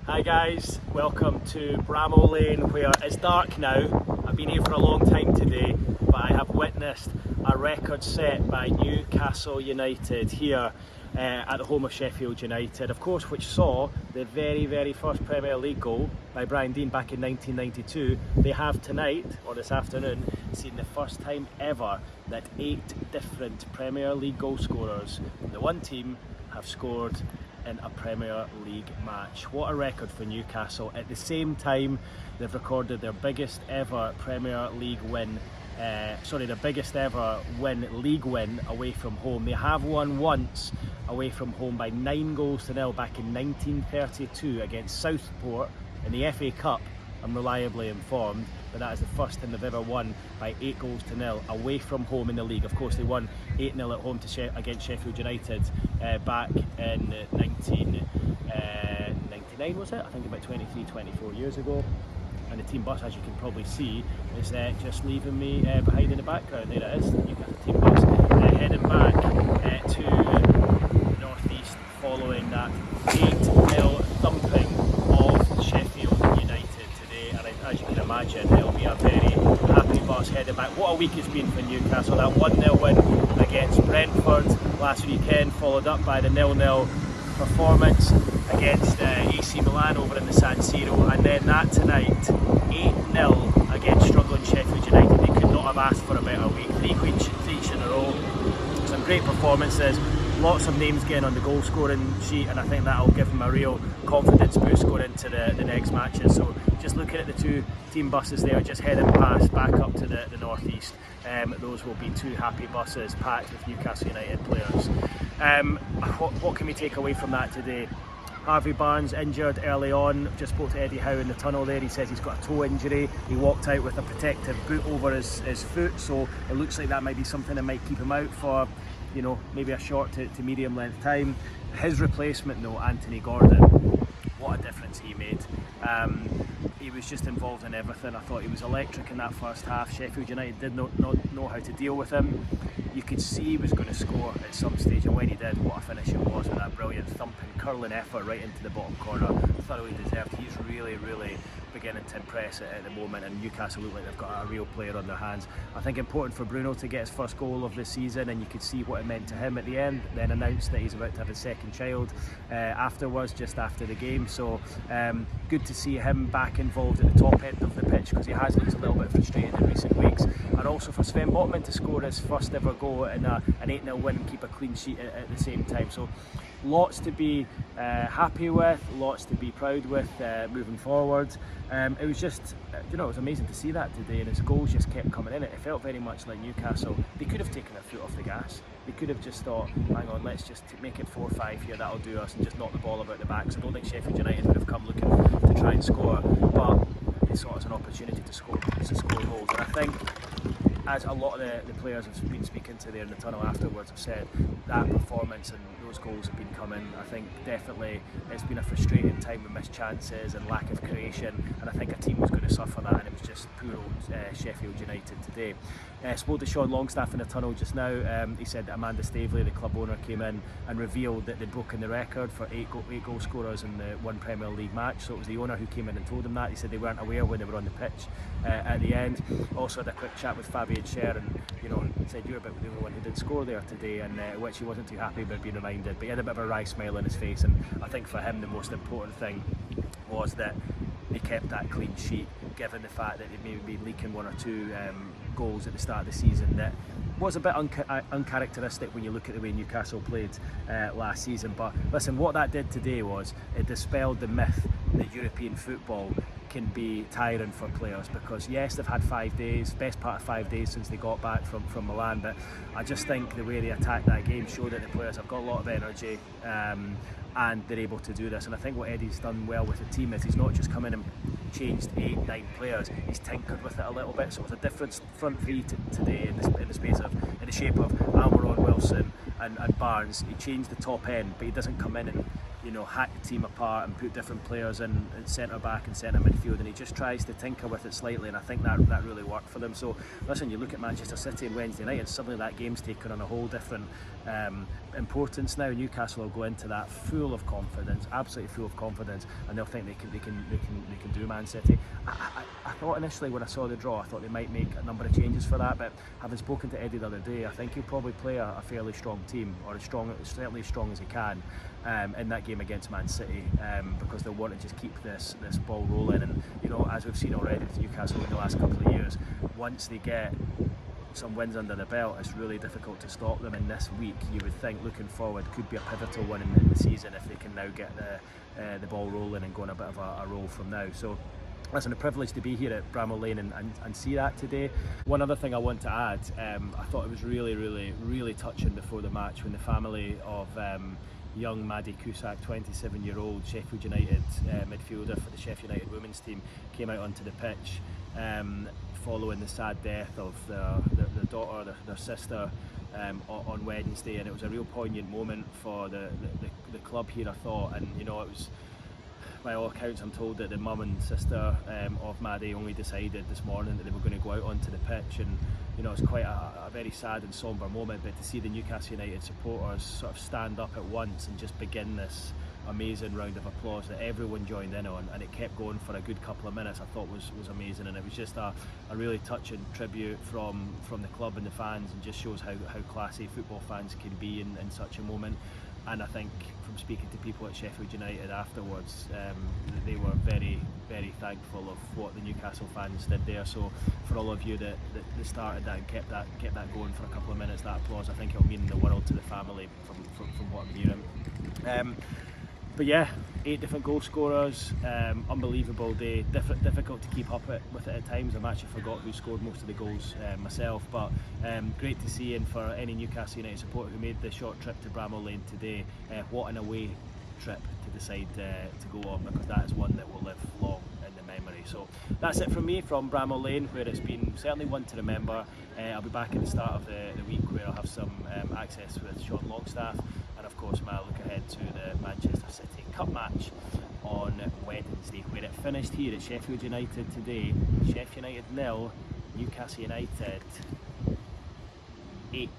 Hi guys, welcome to Bramall Lane, where it's dark now. I've been here for a long time today, but I have witnessed a record set by Newcastle United here at the home of Sheffield United, of course, which saw the very first Premier League goal by Brian Deane back in 1992. They have tonight, or this afternoon, seen the first time ever that 8 different Premier League goal scorers from the one team have scored in a Premier League match. What a record for Newcastle. At the same time, they've recorded their biggest ever Premier League win, their biggest ever league win away from home. They have won once away from home by 9-0 back in 1932 against Southport in the FA Cup. I'm reliably informed, but that is the first time they've ever won by 8-0 away from home in the league. Of course, they won 8-0 at home against Sheffield United back in 1999, was it? I think about 24 years ago. And the team bus, as you can probably see, is just leaving me behind in the background. There it is, the Newcastle team bus, heading back to the northeast following that 8-0 thumping of Sheffield United today. And as you can imagine, it'll be a very happy bus heading back. What a week it's been for Newcastle. That 1-0 win against Brentford last weekend, followed up by the 0-0 performance against AC Milan over in the San Siro, and then that tonight, 8-0 against struggling Sheffield United. They could not have asked for a better week. 3 clean sheets in a row, some great performances, lots of names getting on the goal scoring sheet, and I think that'll give them a real confidence boost going into the next matches. So just looking at the 2 team buses there, just heading past back up to the northeast, those will be 2 happy buses packed with Newcastle United players. What can we take away from that today? Harvey Barnes injured early on. Just spoke to Eddie Howe in the tunnel there. He says he's got a toe injury. He walked out with a protective boot over his foot, so it looks like that might be something that might keep him out for, maybe a short to medium length time. His replacement though, Anthony Gordon, what a difference he made. He was just involved in everything. I thought he was electric in that first half. Sheffield United did not know how to deal with him. You could see he was going to score at some stage, and when he did, what a finish it was with that brilliant thumping, curling effort right into the bottom corner. Thoroughly deserved. He's really beginning to impress at the moment, and Newcastle look like they've got a real player on their hands. I think important for Bruno to get his first goal of the season, and you could see what it meant to him at the end. Then announced that he's about to have his second child afterwards, just after the game. So good to see him back involved at the top end of the pitch, because he has looked a little bit frustrated in recent weeks. And also for Sven Botman to score his first ever goal in an 8-0 win and keep a clean sheet at the same time. So lots to be happy with, lots to be proud with moving forward. It was just, it was amazing to see that today, and his goals just kept coming in. It felt very much like Newcastle. They could have taken their foot off the gas. They could have just thought, hang on, let's just make it 4-5 here, that'll do us, and just knock the ball about the back. So I don't think Sheffield United would have come looking to try and score, but they saw it as an opportunity to score goals. And I think, as a lot of the players have been speaking to there in the tunnel afterwards have said, that performance and those goals have been coming. I think definitely it's been a frustrating time with missed chances and lack of creation, and I think a team was going to suffer that, and it was just poor old Sheffield United today. Spoke to Sean Longstaff in the tunnel just now. He said that Amanda Staveley, the club owner, came in and revealed that they'd broken the record for 8 goal scorers in the one Premier League match. So it was the owner who came in and told them that. He said they weren't aware when they were on the pitch at the end. Also had a quick chat with Fabian Scher, and said you're about the only one who did score there today, and which he wasn't too happy about being reminded. But he had a bit of a wry smile on his face, and I think for him the most important thing was that they kept that clean sheet, given the fact that they'd maybe been leaking 1 or 2 goals at the start of the season. That was a bit uncharacteristic when you look at the way Newcastle played last season. But listen, what that did today was it dispelled the myth that European football can be tiring for players, because yes, they've had 5 days, best part of 5 days since they got back from Milan, but I just think the way they attacked that game showed that the players have got a lot of energy, and they're able to do this. And I think what Eddie's done well with the team is he's not just come in and changed 8-9 players, he's tinkered with it a little bit. So it was a different front three today in the shape of Almiron, Wilson and Barnes. He changed the top end, but he doesn't come in and hack the team apart and put different players in centre back and centre midfield, and he just tries to tinker with it slightly, and I think that really worked for them. So listen, you look at Manchester City on Wednesday night, and suddenly that game's taken on a whole different importance now. Newcastle will go into that full of confidence, absolutely full of confidence, and they'll think they can do Man City. I thought initially when I saw the draw, I thought they might make a number of changes for that, but having spoken to Eddie the other day, I think he'll probably play a fairly strong team, or certainly as strong as he can in that game against Man City, because they'll want to just keep this ball rolling. And as we've seen already with Newcastle in the last couple of years, once they get some wins under the belt, it's really difficult to stop them. And this week, you would think, looking forward, could be a pivotal one in the season if they can now get the ball rolling and go on a bit of a roll from now. So listen, a privilege to be here at Bramall Lane and see that today. One other thing I want to add, I thought it was really touching before the match when the family of young Maddie Cusack, 27-year-old Sheffield United midfielder for the Sheffield United women's team, came out onto the pitch following the sad death of their daughter, their sister, on Wednesday, and it was a real poignant moment for the club here, I thought. And it was, by all accounts, I'm told that the mum and sister of Maddie only decided this morning that they were going to go out onto the pitch, and it's quite a very sad and sombre moment. But to see the Newcastle United supporters sort of stand up at once and just begin this amazing round of applause that everyone joined in on, and it kept going for a good couple of minutes, I thought was amazing. And it was just a really touching tribute from the club and the fans, and just shows how classy football fans can be in such a moment. And I think from speaking to people at Sheffield United afterwards, they were very thankful of what the Newcastle fans did there. So for all of you that started that and kept that going for a couple of minutes, that applause, I think it'll mean the world to the family from what I'm hearing. But yeah, 8 different goal scorers, unbelievable day, difficult to keep up with it at times. I've actually forgot who scored most of the goals myself, but great to see. And for any Newcastle United supporter who made the short trip to Bramall Lane today, what an away trip to decide to go on, because that is one that will live long in the memory. So that's it from me from Bramall Lane, where it's been certainly one to remember. I'll be back at the start of the week, where I'll have some access with Sean Longstaff, and of course my look ahead to the Manchester City Cup match on Wednesday, where it finished here at Sheffield United today. Sheffield United 0, Newcastle United 8.